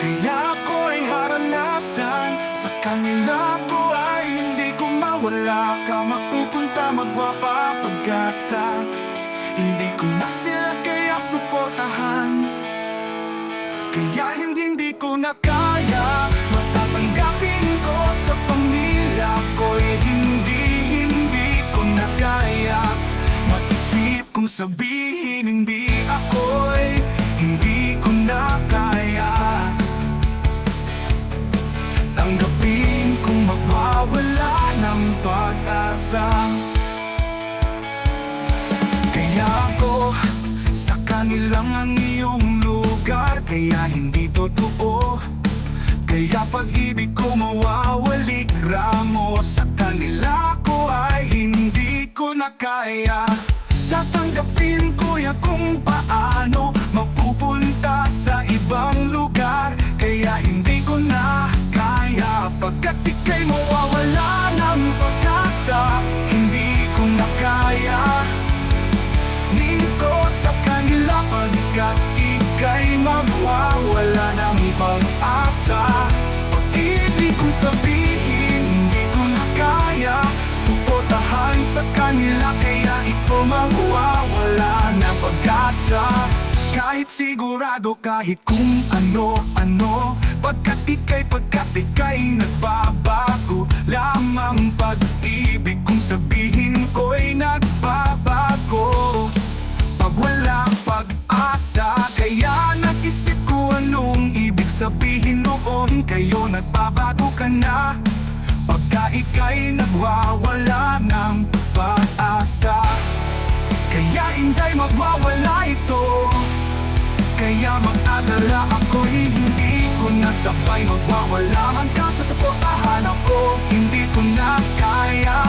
Kaya ako'y haranasan, sa kanila ko ay hindi ko mawala. Ka mapupunta, magpapapag-asa, hindi ko na sila kaya suportahan. Kaya hindi ko na kaya, matatanggapin ko sa pamilya ko'y hindi ko na kaya. Maisip kong sabihin hindi ko na kaya. Tanggapin kong magwawala ng pag-asa. Kaya ako sa kanilang ang iyong lugar, kaya hindi totoo. Kaya pag-ibig ko mawawalik ramo, sa kanila ko ay hindi ko na kaya. Tatanggapin ko ya kung paano mapupunta sa ibang lugar, kaya hindi ko na kaya. Pagkat ika'y mawawala ng pag-asa, hindi ko na kaya. Ko sa kanila pagkat ika'y mawawala ng pag-asa. Pag-ibig kong sabihin, hindi ko na kaya suportahan sa kanila, kaya ikaw mawawala ng pag-asa. Kahit sigurado, kahit kung ano-ano, pagkat ika'y nagbabago. Lamang pag-ibig kong sabihin ko'y nagbabago. Pag walang pag-asa, kaya nag-isip ko anong ibig sabihin noon. Kayo nagbabago ka na, pagka ika'y nagwawala ng pag-asa. Kaya hinda'y magwawala ito, kaya mag-alala ako'y hindi ko na sabay magwawala. Hanggang sa suportahan ako, hindi ko na kaya.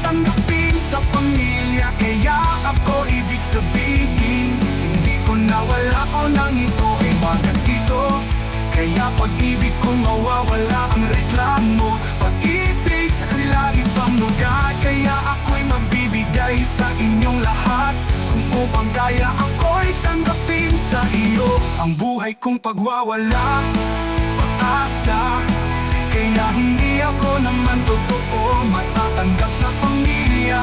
Tanggapin sa pamilya, kaya ako ibig sabihin hindi ko na wala ko nang ito ay magandito. Kaya pag-ibig ko mawawala ang reklamo. Pag-ibig sa kanila ibang lugar, kaya ako'y magbibigay sa inyong lahat. Kung upang kaya ako'y tanggapin sa iyo ang buhay kong pagwawala pag-asa. Kaya hindi ako naman totoo matatanggap sa pamilya,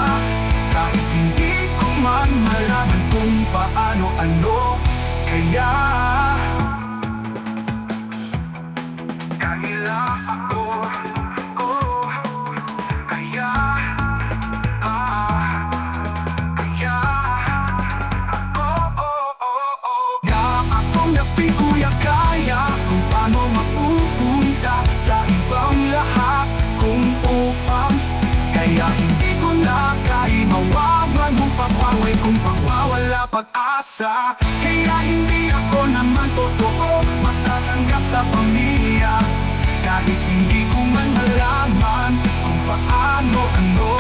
kahit hindi ko man malaman kung paano-ano. Kaya kanila ako, oh, kaya kaya ako, kaya akong napikuya, kaya kung paano mapupunta sa ibang lahat kung upang. Kaya hindi ko na kaya mawawan mong pagwaway kung pagwawala pag-asa. Kaya hindi ako naman totoo matatanggap sa pamilya, kahit hindi ko man malaman kung paano-ano.